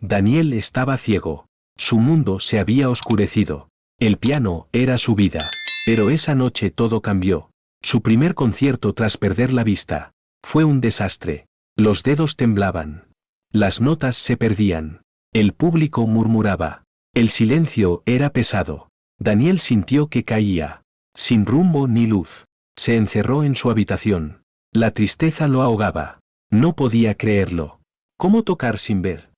Daniel estaba ciego. Su mundo se había oscurecido. El piano era su vida. Pero esa noche todo cambió. Su primer concierto tras perder la vista. Fue un desastre. Los dedos temblaban. Las notas se perdían. El público murmuraba. El silencio era pesado. Daniel sintió que caía. Sin rumbo ni luz. Se encerró en su habitación. La tristeza lo ahogaba. No podía creerlo. ¿Cómo tocar sin ver?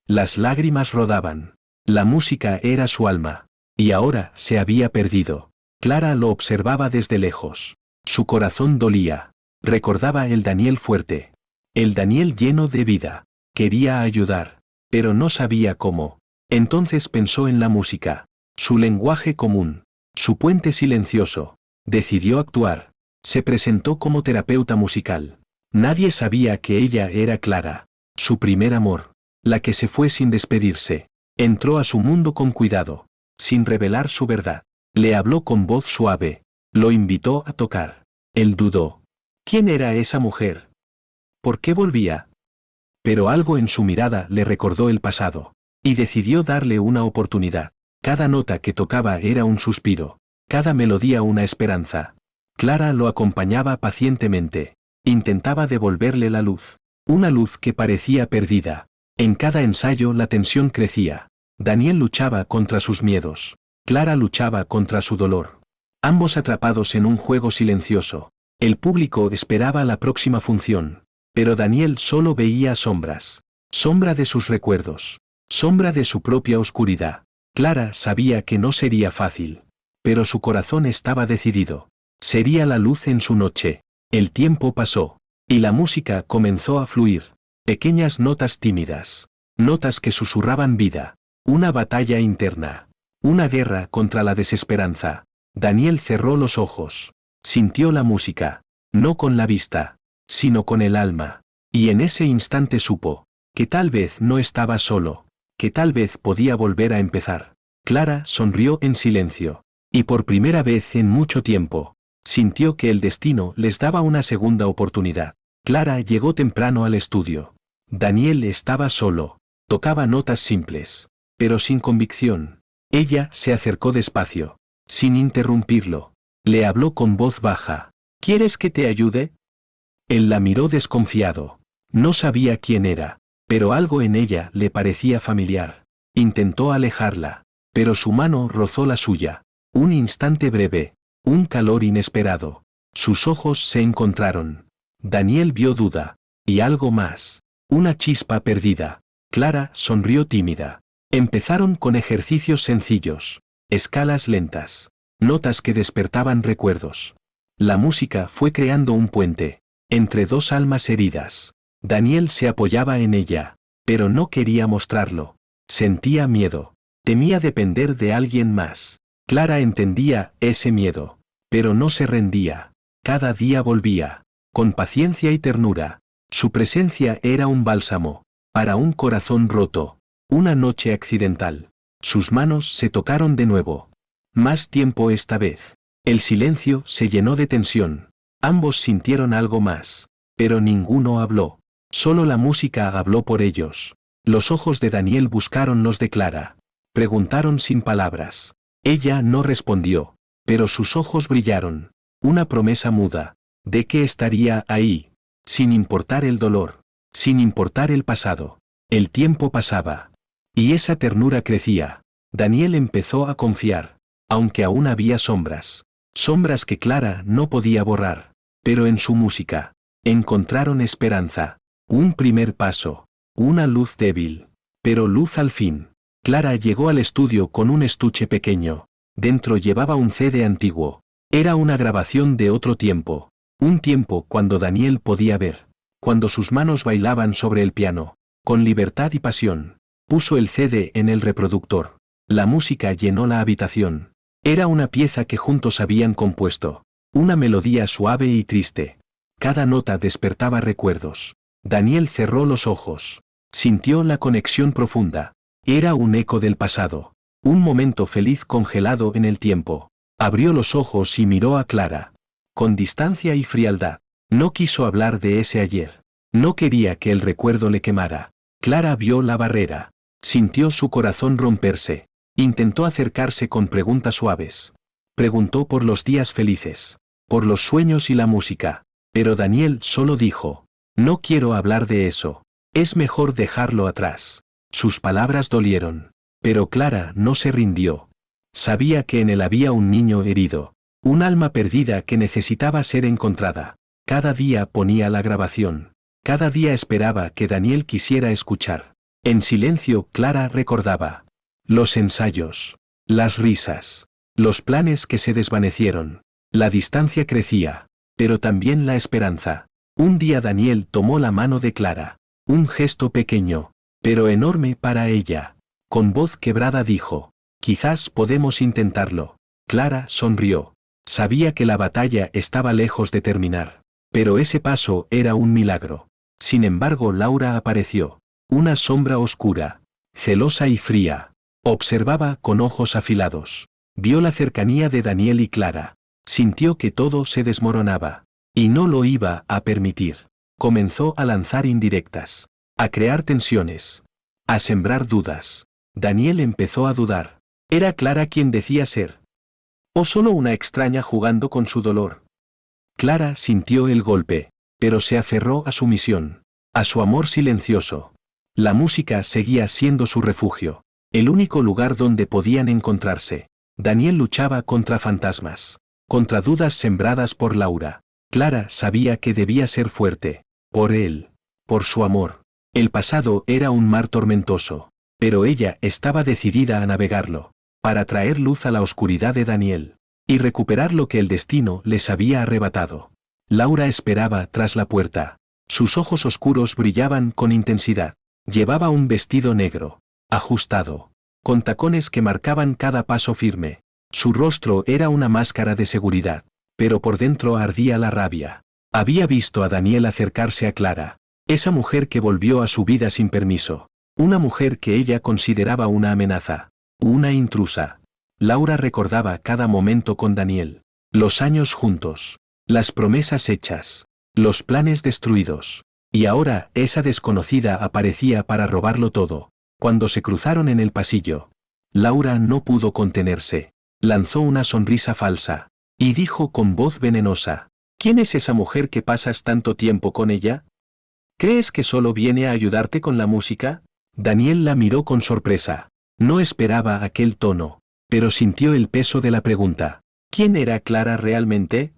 Las lágrimas rodaban. La música era su alma. Y ahora se había perdido. Clara lo observaba desde lejos. Su corazón dolía. Recordaba el Daniel fuerte. El Daniel lleno de vida. Quería ayudar. Pero no sabía cómo. Entonces pensó en la música. Su lenguaje común. Su puente silencioso. Decidió actuar. Se presentó como terapeuta musical. Nadie sabía que ella era Clara. Su primer amor. La que se fue sin despedirse. Entró a su mundo con cuidado. Sin revelar su verdad. Le habló con voz suave. Lo invitó a tocar. Él dudó. ¿Quién era esa mujer? ¿Por qué volvía? Pero algo en su mirada le recordó el pasado. Y decidió darle una oportunidad. Cada nota que tocaba era un suspiro. Cada melodía una esperanza. Clara lo acompañaba pacientemente. Intentaba devolverle la luz. Una luz que parecía perdida. En cada ensayo la tensión crecía. Daniel luchaba contra sus miedos. Clara luchaba contra su dolor. Ambos atrapados en un juego silencioso. El público esperaba la próxima función. Pero Daniel solo veía sombras. Sombra de sus recuerdos. Sombra de su propia oscuridad. Clara sabía que no sería fácil. Pero su corazón estaba decidido. Sería la luz en su noche. El tiempo pasó. Y la música comenzó a fluir. Pequeñas notas tímidas. Notas que susurraban vida. Una batalla interna. Una guerra contra la desesperanza. Daniel cerró los ojos. Sintió la música. No con la vista, sino con el alma. Y en ese instante supo que tal vez no estaba solo. Que tal vez podía volver a empezar. Clara sonrió en silencio. Y por primera vez en mucho tiempo, sintió que el destino les daba una segunda oportunidad. Clara llegó temprano al estudio. Daniel estaba solo. Tocaba notas simples, pero sin convicción. Ella se acercó despacio, sin interrumpirlo. Le habló con voz baja. ¿Quieres que te ayude? Él la miró desconfiado. No sabía quién era, pero algo en ella le parecía familiar. Intentó alejarla, pero su mano rozó la suya. Un instante breve, un calor inesperado. Sus ojos se encontraron. Daniel vio duda, y algo más. Una chispa perdida. Clara sonrió tímida. Empezaron con ejercicios sencillos. Escalas lentas. Notas que despertaban recuerdos. La música fue creando un puente. Entre dos almas heridas. Daniel se apoyaba en ella, pero no quería mostrarlo. Sentía miedo. Temía depender de alguien más. Clara entendía ese miedo. Pero no se rendía. Cada día volvía. Con paciencia y ternura. Su presencia era un bálsamo. Para un corazón roto. Una noche accidental. Sus manos se tocaron de nuevo. Más tiempo esta vez. El silencio se llenó de tensión. Ambos sintieron algo más. Pero ninguno habló. Solo la música habló por ellos. Los ojos de Daniel buscaron los de Clara. Preguntaron sin palabras. Ella no respondió. Pero sus ojos brillaron. Una promesa muda. De que estaría ahí. Sin importar el dolor. Sin importar el pasado. El tiempo pasaba. Y esa ternura crecía. Daniel empezó a confiar. Aunque aún había sombras. Sombras que Clara no podía borrar. Pero en su música. Encontraron esperanza. Un primer paso. Una luz débil. Pero luz al fin. Clara llegó al estudio con un estuche pequeño. Dentro llevaba un CD antiguo. Era una grabación de otro tiempo. Un tiempo cuando Daniel podía ver. Cuando sus manos bailaban sobre el piano. Con libertad y pasión. Puso el CD en el reproductor. La música llenó la habitación. Era una pieza que juntos habían compuesto. Una melodía suave y triste. Cada nota despertaba recuerdos. Daniel cerró los ojos. Sintió la conexión profunda. Era un eco del pasado. Un momento feliz congelado en el tiempo. Abrió los ojos y miró a Clara. Con distancia y frialdad. No quiso hablar de ese ayer. No quería que el recuerdo le quemara. Clara vio la barrera. Sintió su corazón romperse. Intentó acercarse con preguntas suaves. Preguntó por los días felices, por los sueños y la música. Pero Daniel solo dijo: no quiero hablar de eso. Es mejor dejarlo atrás. Sus palabras dolieron. Pero Clara no se rindió. Sabía que en él había un niño herido, un alma perdida que necesitaba ser encontrada. Cada día ponía la grabación. Cada día esperaba que Daniel quisiera escuchar. En silencio Clara recordaba los ensayos, las risas, los planes que se desvanecieron. La distancia crecía, pero también la esperanza. Un día Daniel tomó la mano de Clara. Un gesto pequeño, pero enorme para ella. Con voz quebrada dijo: quizás podemos intentarlo. Clara sonrió. Sabía que la batalla estaba lejos de terminar. Pero ese paso era un milagro. Sin embargo, Laura apareció. Una sombra oscura, celosa y fría. Observaba con ojos afilados. Vio la cercanía de Daniel y Clara. Sintió que todo se desmoronaba. Y no lo iba a permitir. Comenzó a lanzar indirectas. A crear tensiones. A sembrar dudas. Daniel empezó a dudar. ¿Era Clara quien decía ser? ¿O solo una extraña jugando con su dolor? Clara sintió el golpe, pero se aferró a su misión. A su amor silencioso. La música seguía siendo su refugio. El único lugar donde podían encontrarse. Daniel luchaba contra fantasmas. Contra dudas sembradas por Laura. Clara sabía que debía ser fuerte. Por él. Por su amor. El pasado era un mar tormentoso. Pero ella estaba decidida a navegarlo. Para traer luz a la oscuridad de Daniel. Y recuperar lo que el destino les había arrebatado. Laura esperaba tras la puerta. Sus ojos oscuros brillaban con intensidad. Llevaba un vestido negro, ajustado, con tacones que marcaban cada paso firme. Su rostro era una máscara de seguridad, pero por dentro ardía la rabia. Había visto a Daniel acercarse a Clara, esa mujer que volvió a su vida sin permiso, una mujer que ella consideraba una amenaza, una intrusa. Laura recordaba cada momento con Daniel, los años juntos, las promesas hechas, los planes destruidos. Y ahora esa desconocida aparecía para robarlo todo. Cuando se cruzaron en el pasillo, Laura no pudo contenerse. Lanzó una sonrisa falsa. Y dijo con voz venenosa: ¿quién es esa mujer que pasas tanto tiempo con ella? ¿Crees que solo viene a ayudarte con la música? Daniel la miró con sorpresa. No esperaba aquel tono, pero sintió el peso de la pregunta. ¿Quién era Clara realmente?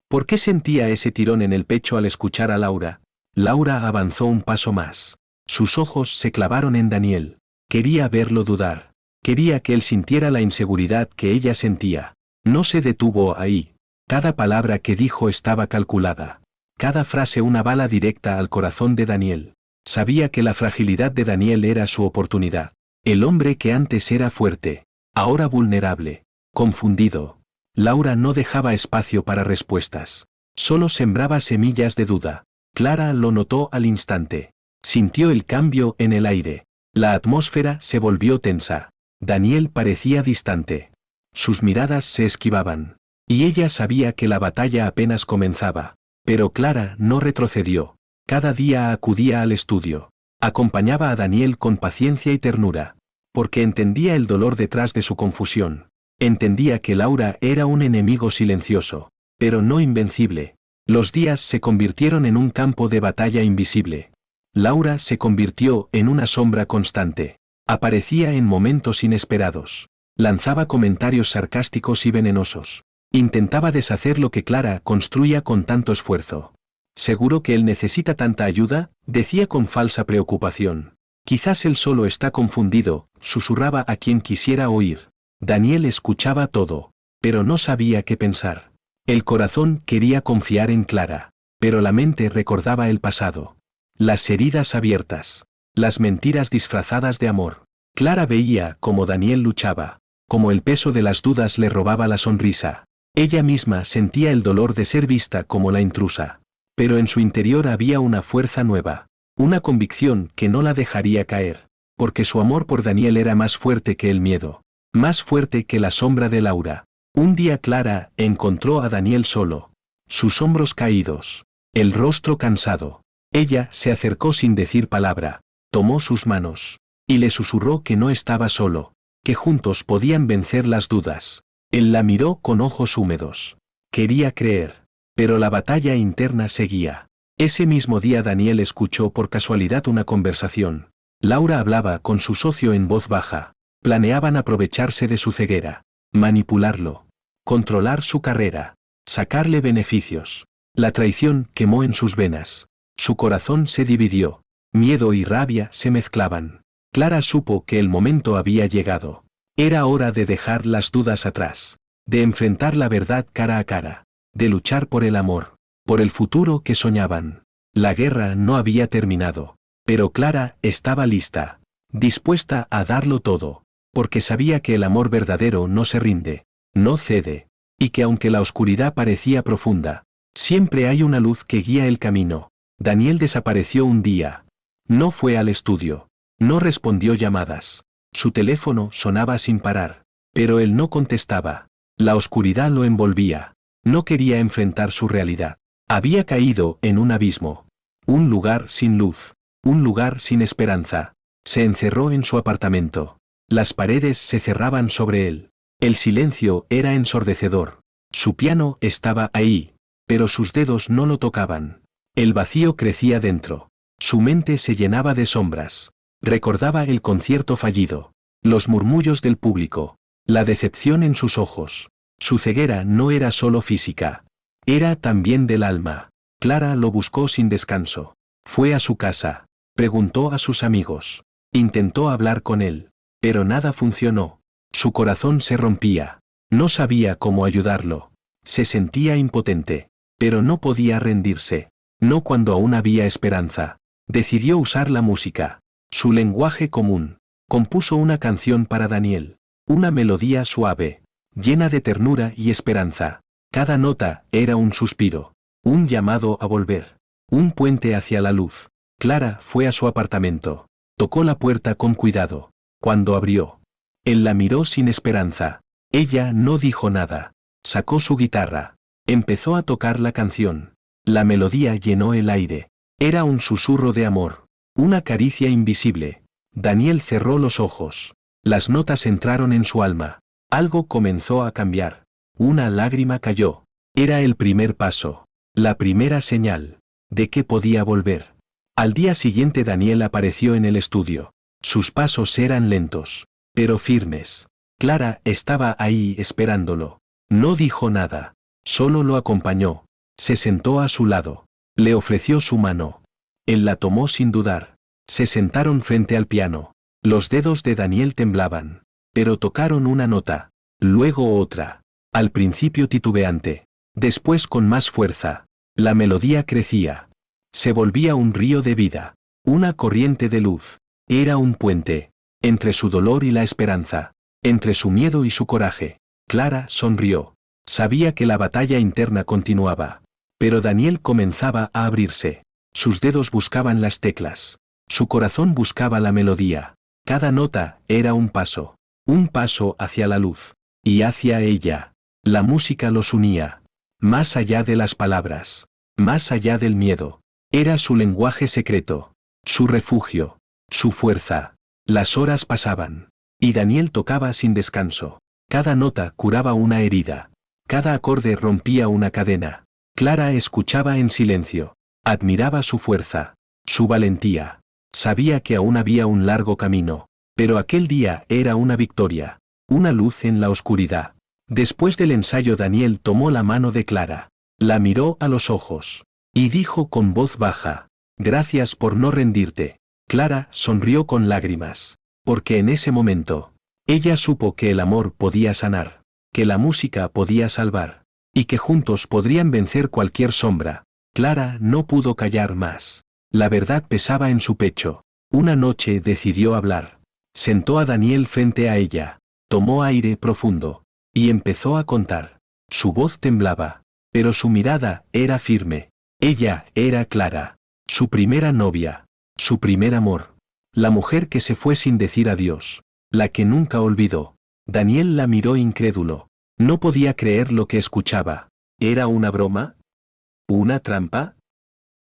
¿Por qué sentía ese tirón en el pecho al escuchar a Laura? Laura avanzó un paso más. Sus ojos se clavaron en Daniel. Quería verlo dudar. Quería que él sintiera la inseguridad que ella sentía. No se detuvo ahí. Cada palabra que dijo estaba calculada. Cada frase una bala directa al corazón de Daniel. Sabía que la fragilidad de Daniel era su oportunidad. El hombre que antes era fuerte, ahora vulnerable, confundido. Laura no dejaba espacio para respuestas. Solo sembraba semillas de duda. Clara lo notó al instante. Sintió el cambio en el aire. La atmósfera se volvió tensa. Daniel parecía distante. Sus miradas se esquivaban. Y ella sabía que la batalla apenas comenzaba. Pero Clara no retrocedió. Cada día acudía al estudio. Acompañaba a Daniel con paciencia y ternura. Porque entendía el dolor detrás de su confusión. Entendía que Laura era un enemigo silencioso, pero no invencible. Los días se convirtieron en un campo de batalla invisible. Laura se convirtió en una sombra constante. Aparecía en momentos inesperados. Lanzaba comentarios sarcásticos y venenosos. Intentaba deshacer lo que Clara construía con tanto esfuerzo. ¿Seguro que él necesita tanta ayuda?, decía con falsa preocupación. Quizás él solo está confundido, susurraba a quien quisiera oír. Daniel escuchaba todo, pero no sabía qué pensar. El corazón quería confiar en Clara, pero la mente recordaba el pasado. Las heridas abiertas, las mentiras disfrazadas de amor. Clara veía cómo Daniel luchaba, cómo el peso de las dudas le robaba la sonrisa. Ella misma sentía el dolor de ser vista como la intrusa. Pero en su interior había una fuerza nueva, una convicción que no la dejaría caer, porque su amor por Daniel era más fuerte que el miedo, más fuerte que la sombra de Laura. Un día Clara encontró a Daniel solo, sus hombros caídos, el rostro cansado. Ella se acercó sin decir palabra, tomó sus manos, y le susurró que no estaba solo, que juntos podían vencer las dudas. Él la miró con ojos húmedos. Quería creer, pero la batalla interna seguía. Ese mismo día Daniel escuchó por casualidad una conversación. Laura hablaba con su socio en voz baja. Planeaban aprovecharse de su ceguera, manipularlo, controlar su carrera, sacarle beneficios. La traición quemó en sus venas. Su corazón se dividió. Miedo y rabia se mezclaban. Clara supo que el momento había llegado. Era hora de dejar las dudas atrás, de enfrentar la verdad cara a cara, de luchar por el amor, por el futuro que soñaban. La guerra no había terminado, pero Clara estaba lista, dispuesta a darlo todo, porque sabía que el amor verdadero no se rinde, no cede, y que aunque la oscuridad parecía profunda, siempre hay una luz que guía el camino. Daniel desapareció un día. No fue al estudio. No respondió llamadas. Su teléfono sonaba sin parar, pero él no contestaba. La oscuridad lo envolvía. No quería enfrentar su realidad. Había caído en un abismo. Un lugar sin luz. Un lugar sin esperanza. Se encerró en su apartamento. Las paredes se cerraban sobre él. El silencio era ensordecedor. Su piano estaba ahí, pero sus dedos no lo tocaban. El vacío crecía dentro. Su mente se llenaba de sombras. Recordaba el concierto fallido, los murmullos del público, la decepción en sus ojos. Su ceguera no era solo física, era también del alma. Clara lo buscó sin descanso. Fue a su casa, preguntó a sus amigos, intentó hablar con él, pero nada funcionó. Su corazón se rompía, no sabía cómo ayudarlo. Se sentía impotente, pero no podía rendirse, no cuando aún había esperanza. Decidió usar la música. Su lenguaje común. Compuso una canción para Daniel. Una melodía suave, llena de ternura y esperanza. Cada nota era un suspiro, un llamado a volver, un puente hacia la luz. Clara fue a su apartamento. Tocó la puerta con cuidado. Cuando abrió, él la miró sin esperanza. Ella no dijo nada. Sacó su guitarra. Empezó a tocar la canción. La melodía llenó el aire. Era un susurro de amor. Una caricia invisible. Daniel cerró los ojos. Las notas entraron en su alma. Algo comenzó a cambiar. Una lágrima cayó. Era el primer paso. La primera señal. De que podía volver. Al día siguiente Daniel apareció en el estudio. Sus pasos eran lentos, pero firmes. Clara estaba ahí esperándolo. No dijo nada. Solo lo acompañó. Se sentó a su lado. Le ofreció su mano. Él la tomó sin dudar. Se sentaron frente al piano. Los dedos de Daniel temblaban, pero tocaron una nota, luego otra. Al principio titubeante, después con más fuerza. La melodía crecía. Se volvía un río de vida, una corriente de luz. Era un puente, entre su dolor y la esperanza, entre su miedo y su coraje. Clara sonrió. Sabía que la batalla interna continuaba. Pero Daniel comenzaba a abrirse. Sus dedos buscaban las teclas. Su corazón buscaba la melodía. Cada nota era un paso hacia la luz. Y hacia ella. La música los unía. Más allá de las palabras. Más allá del miedo. Era su lenguaje secreto. Su refugio. Su fuerza. Las horas pasaban. Y Daniel tocaba sin descanso. Cada nota curaba una herida. Cada acorde rompía una cadena. Clara escuchaba en silencio. Admiraba su fuerza. Su valentía. Sabía que aún había un largo camino. Pero aquel día era una victoria. Una luz en la oscuridad. Después del ensayo Daniel tomó la mano de Clara. La miró a los ojos. Y dijo con voz baja: gracias por no rendirte. Clara sonrió con lágrimas. Porque en ese momento, ella supo que el amor podía sanar. Que la música podía salvar. Y que juntos podrían vencer cualquier sombra. Clara no pudo callar más. La verdad pesaba en su pecho. Una noche decidió hablar. Sentó a Daniel frente a ella. Tomó aire profundo. Y empezó a contar. Su voz temblaba. Pero su mirada era firme. Ella era Clara. Su primera novia. Su primer amor. La mujer que se fue sin decir adiós. La que nunca olvidó. Daniel la miró incrédulo. No podía creer lo que escuchaba. ¿Era una broma? ¿Una trampa?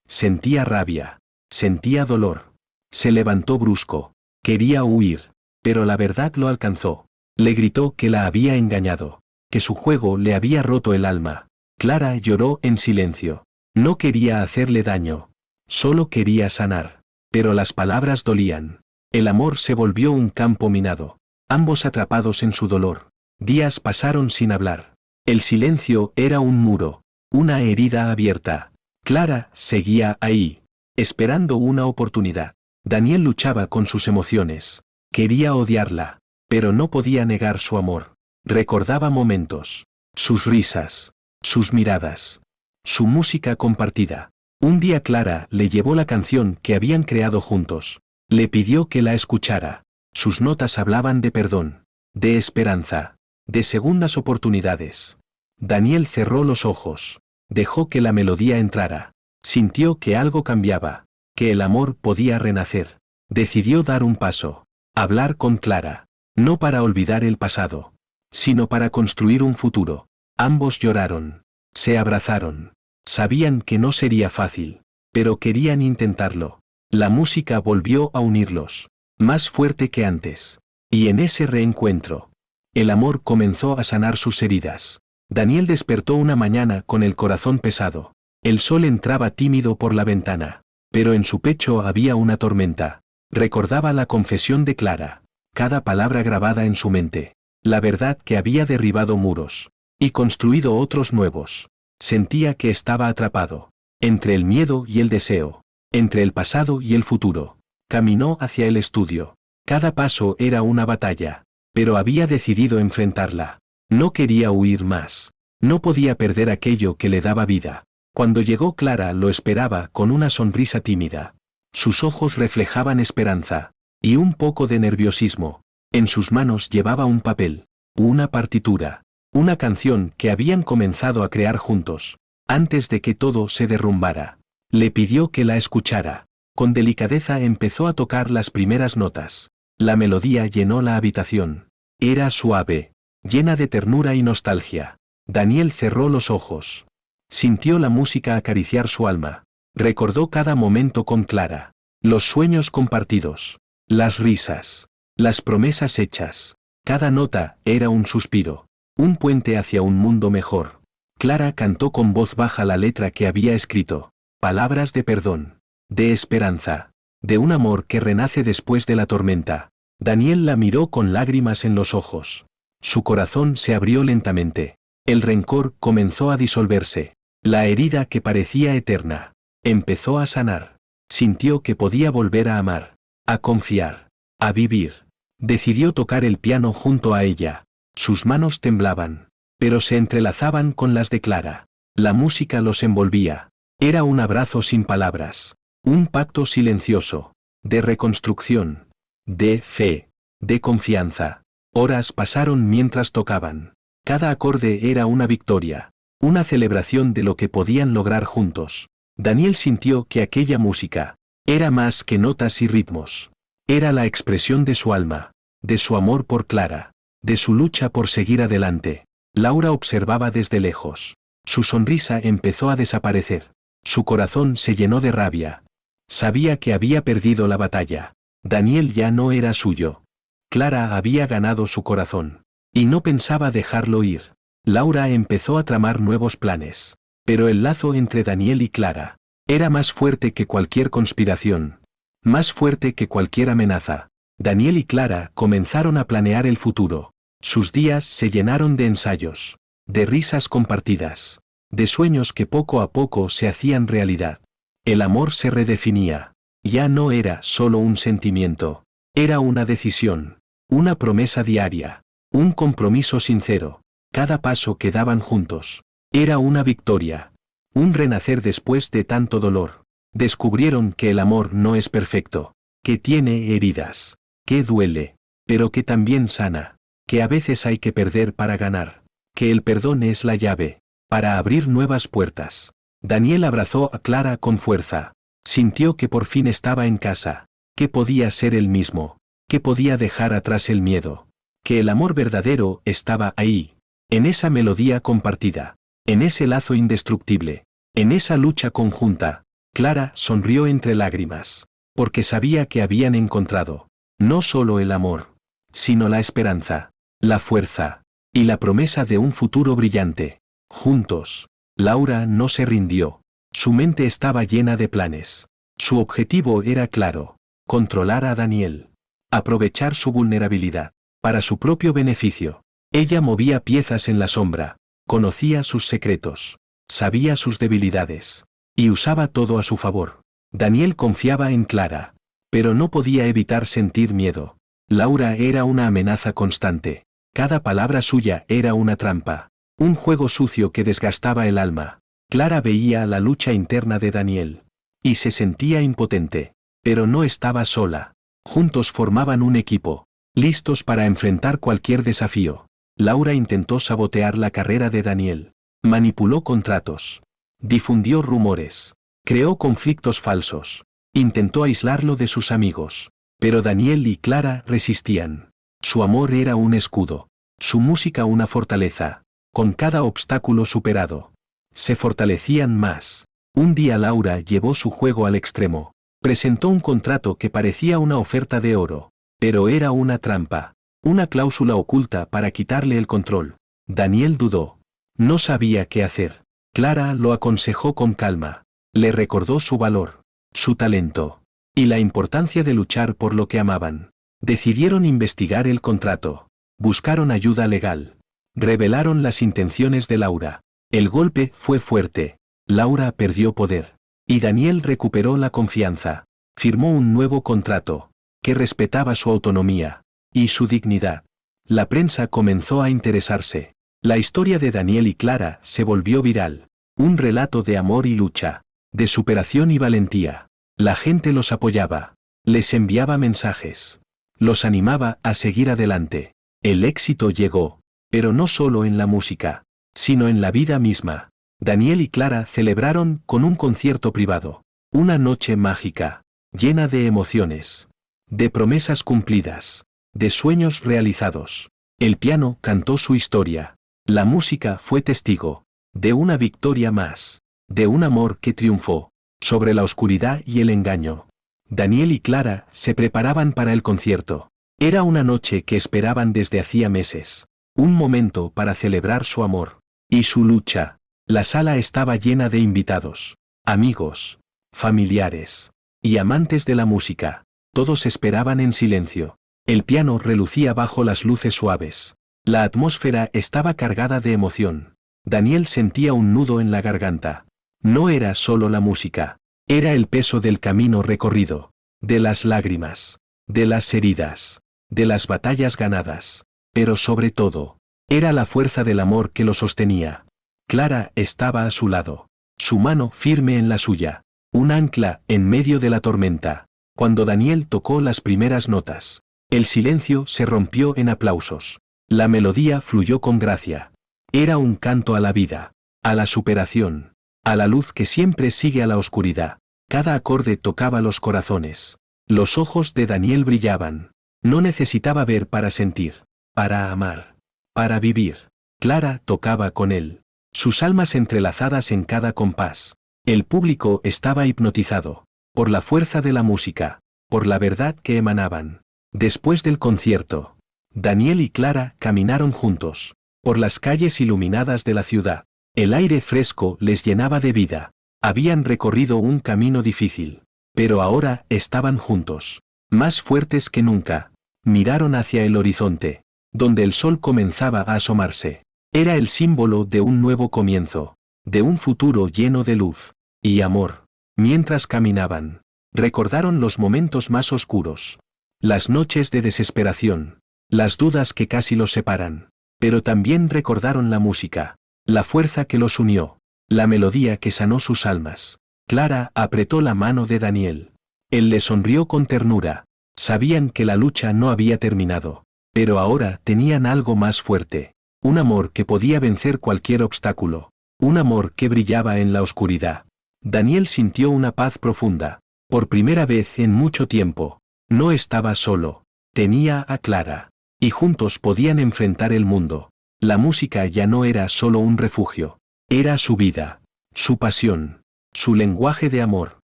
Sentía rabia. Sentía dolor. Se levantó brusco. Quería huir, pero la verdad lo alcanzó. Le gritó que la había engañado, que su juego le había roto el alma. Clara lloró en silencio. No quería hacerle daño. Solo quería sanar. Pero las palabras dolían. El amor se volvió un campo minado. Ambos atrapados en su dolor. Días pasaron sin hablar. El silencio era un muro, una herida abierta. Clara seguía ahí, esperando una oportunidad. Daniel luchaba con sus emociones. Quería odiarla, pero no podía negar su amor. Recordaba momentos, sus risas, sus miradas, su música compartida. Un día Clara le llevó la canción que habían creado juntos. Le pidió que la escuchara. Sus notas hablaban de perdón, de esperanza, de segundas oportunidades. Daniel cerró los ojos, dejó que la melodía entrara. Sintió que algo cambiaba, que el amor podía renacer. Decidió dar un paso, hablar con Clara, no para olvidar el pasado, sino para construir un futuro. Ambos lloraron, se abrazaron. Sabían que no sería fácil, pero querían intentarlo. La música volvió a unirlos, más fuerte que antes. Y en ese reencuentro, el amor comenzó a sanar sus heridas. Daniel despertó una mañana con el corazón pesado. El sol entraba tímido por la ventana, pero en su pecho había una tormenta. Recordaba la confesión de Clara, cada palabra grabada en su mente, la verdad que había derribado muros y construido otros nuevos. Sentía que estaba atrapado, entre el miedo y el deseo, entre el pasado y el futuro. Caminó hacia el estudio. Cada paso era una batalla, pero había decidido enfrentarla. No quería huir más. No podía perder aquello que le daba vida. Cuando llegó Clara lo esperaba con una sonrisa tímida. Sus ojos reflejaban esperanza, y un poco de nerviosismo. En sus manos llevaba un papel, una partitura, una canción que habían comenzado a crear juntos, antes de que todo se derrumbara. Le pidió que la escuchara. Con delicadeza empezó a tocar las primeras notas. La melodía llenó la habitación. Era suave, llena de ternura y nostalgia. Daniel cerró los ojos. Sintió la música acariciar su alma. Recordó cada momento con Clara. Los sueños compartidos, las risas, las promesas hechas. Cada nota era un suspiro, un puente hacia un mundo mejor. Clara cantó con voz baja la letra que había escrito. Palabras de perdón, de esperanza, de un amor que renace después de la tormenta. Daniel la miró con lágrimas en los ojos. Su corazón se abrió lentamente. El rencor comenzó a disolverse. La herida que parecía eterna empezó a sanar. Sintió que podía volver a amar, a confiar, a vivir. Decidió tocar el piano junto a ella. Sus manos temblaban, pero se entrelazaban con las de Clara. La música los envolvía. Era un abrazo sin palabras, un pacto silencioso, de reconstrucción, de fe, de confianza. Horas pasaron mientras tocaban. Cada acorde era una victoria, una celebración de lo que podían lograr juntos. Daniel sintió que aquella música era más que notas y ritmos. Era la expresión de su alma, de su amor por Clara, de su lucha por seguir adelante. Laura observaba desde lejos. Su sonrisa empezó a desaparecer. Su corazón se llenó de rabia. Sabía que había perdido la batalla. Daniel ya no era suyo. Clara había ganado su corazón. Y no pensaba dejarlo ir. Laura empezó a tramar nuevos planes. Pero el lazo entre Daniel y Clara era más fuerte que cualquier conspiración. Más fuerte que cualquier amenaza. Daniel y Clara comenzaron a planear el futuro. Sus días se llenaron de ensayos, de risas compartidas, de sueños que poco a poco se hacían realidad. El amor se redefinía. Ya no era solo un sentimiento. Era una decisión, una promesa diaria, un compromiso sincero. Cada paso que daban juntos era una victoria, un renacer después de tanto dolor. Descubrieron que el amor no es perfecto, que tiene heridas, que duele, pero que también sana, que a veces hay que perder para ganar, que el perdón es la llave para abrir nuevas puertas. Daniel abrazó a Clara con fuerza. Sintió que por fin estaba en casa, que podía ser él mismo, que podía dejar atrás el miedo, que el amor verdadero estaba ahí, en esa melodía compartida, en ese lazo indestructible, en esa lucha conjunta. Clara sonrió entre lágrimas, porque sabía que habían encontrado No solo el amor, sino la esperanza, la fuerza y la promesa de un futuro brillante. Juntos, Laura no se rindió. Su mente estaba llena de planes. Su objetivo era claro: controlar a Daniel. Aprovechar su vulnerabilidad para su propio beneficio. Ella movía piezas en la sombra, conocía sus secretos, sabía sus debilidades, y usaba todo a su favor. Daniel confiaba en Clara, pero no podía evitar sentir miedo. Laura era una amenaza constante. Cada palabra suya era una trampa, un juego sucio que desgastaba el alma. Clara veía la lucha interna de Daniel, y se sentía impotente, pero no estaba sola. Juntos formaban un equipo, listos para enfrentar cualquier desafío. Laura intentó sabotear la carrera de Daniel, manipuló contratos, difundió rumores, creó conflictos falsos, intentó aislarlo de sus amigos, pero Daniel y Clara resistían. Su amor era un escudo, su música una fortaleza. Con cada obstáculo superado, se fortalecían más. Un día Laura llevó su juego al extremo. Presentó un contrato que parecía una oferta de oro, pero era una trampa, una cláusula oculta para quitarle el control. Daniel dudó. No sabía qué hacer. Clara lo aconsejó con calma. Le recordó su valor, su talento, y la importancia de luchar por lo que amaban. Decidieron investigar el contrato. Buscaron ayuda legal. Revelaron las intenciones de Laura. El golpe fue fuerte. Laura perdió poder. Y Daniel recuperó la confianza. Firmó un nuevo contrato, que respetaba su autonomía y su dignidad. La prensa comenzó a interesarse. La historia de Daniel y Clara se volvió viral. Un relato de amor y lucha, de superación y valentía. La gente los apoyaba. Les enviaba mensajes. Los animaba a seguir adelante. El éxito llegó, pero no solo en la música, sino en la vida misma. Daniel y Clara celebraron con un concierto privado. Una noche mágica, llena de emociones, de promesas cumplidas, de sueños realizados. El piano cantó su historia. La música fue testigo de una victoria más, de un amor que triunfó sobre la oscuridad y el engaño. Daniel y Clara se preparaban para el concierto. Era una noche que esperaban desde hacía meses. Un momento para celebrar su amor y su lucha. La sala estaba llena de invitados, amigos, familiares y amantes de la música. Todos esperaban en silencio. El piano relucía bajo las luces suaves. La atmósfera estaba cargada de emoción. Daniel sentía un nudo en la garganta. No era solo la música, era el peso del camino recorrido, de las lágrimas, de las heridas, de las batallas ganadas, pero sobre todo, era la fuerza del amor que lo sostenía. Clara estaba a su lado, su mano firme en la suya, un ancla en medio de la tormenta. Cuando Daniel tocó las primeras notas, el silencio se rompió en aplausos. La melodía fluyó con gracia. Era un canto a la vida, a la superación, a la luz que siempre sigue a la oscuridad. Cada acorde tocaba los corazones. Los ojos de Daniel brillaban. No necesitaba ver para sentir, para amar, para vivir. Clara tocaba con él, sus almas entrelazadas en cada compás. El público estaba hipnotizado, por la fuerza de la música, por la verdad que emanaban. Después del concierto, Daniel y Clara caminaron juntos, por las calles iluminadas de la ciudad. El aire fresco les llenaba de vida. Habían recorrido un camino difícil, pero ahora estaban juntos, más fuertes que nunca. Miraron hacia el horizonte, donde el sol comenzaba a asomarse. Era el símbolo de un nuevo comienzo, de un futuro lleno de luz y amor. Mientras caminaban, recordaron los momentos más oscuros, las noches de desesperación, las dudas que casi los separan, pero también recordaron la música, la fuerza que los unió, la melodía que sanó sus almas. Clara apretó la mano de Daniel. Él le sonrió con ternura. Sabían que la lucha no había terminado, pero ahora tenían algo más fuerte. Un amor que podía vencer cualquier obstáculo. Un amor que brillaba en la oscuridad. Daniel sintió una paz profunda. Por primera vez en mucho tiempo. No estaba solo. Tenía a Clara. Y juntos podían enfrentar el mundo. La música ya no era solo un refugio. Era su vida, su pasión, su lenguaje de amor.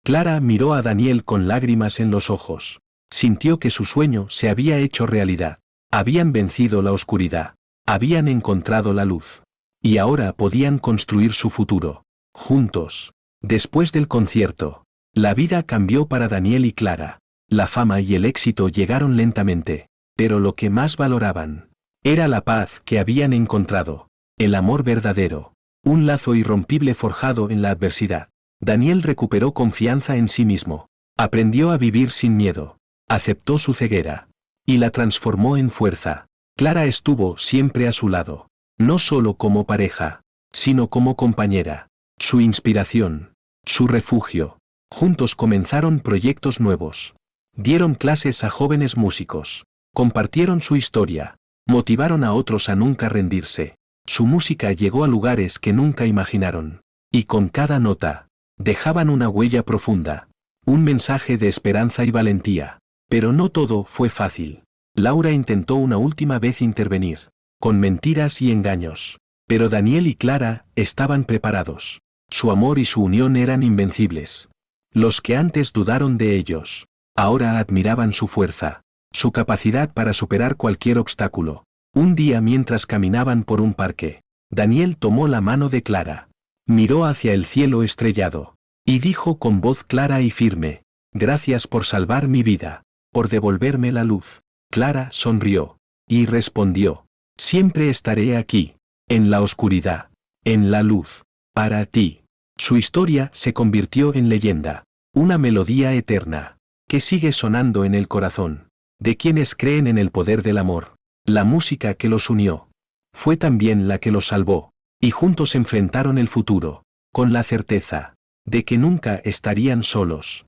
Clara miró a Daniel con lágrimas en los ojos. Sintió que su sueño se había hecho realidad. Habían vencido la oscuridad. Habían encontrado la luz. Y ahora podían construir su futuro. Juntos. Después del concierto, la vida cambió para Daniel y Clara. La fama y el éxito llegaron lentamente. Pero lo que más valoraban era la paz que habían encontrado. El amor verdadero. Un lazo irrompible forjado en la adversidad. Daniel recuperó confianza en sí mismo. Aprendió a vivir sin miedo. Aceptó su ceguera. Y la transformó en fuerza. Clara estuvo siempre a su lado. No solo como pareja, sino como compañera. Su inspiración. Su refugio. Juntos comenzaron proyectos nuevos. Dieron clases a jóvenes músicos. Compartieron su historia. Motivaron a otros a nunca rendirse. Su música llegó a lugares que nunca imaginaron. Y con cada nota, dejaban una huella profunda. Un mensaje de esperanza y valentía. Pero no todo fue fácil. Laura intentó una última vez intervenir, con mentiras y engaños. Pero Daniel y Clara estaban preparados. Su amor y su unión eran invencibles. Los que antes dudaron de ellos, ahora admiraban su fuerza, su capacidad para superar cualquier obstáculo. Un día mientras caminaban por un parque, Daniel tomó la mano de Clara. Miró hacia el cielo estrellado. Y dijo con voz clara y firme: «Gracias por salvar mi vida, por devolverme la luz». Clara sonrió. Y respondió: «Siempre estaré aquí, en la oscuridad, en la luz, para ti». Su historia se convirtió en leyenda. Una melodía eterna, que sigue sonando en el corazón de quienes creen en el poder del amor. La música que los unió fue también la que los salvó, y juntos enfrentaron el futuro, con la certeza de que nunca estarían solos.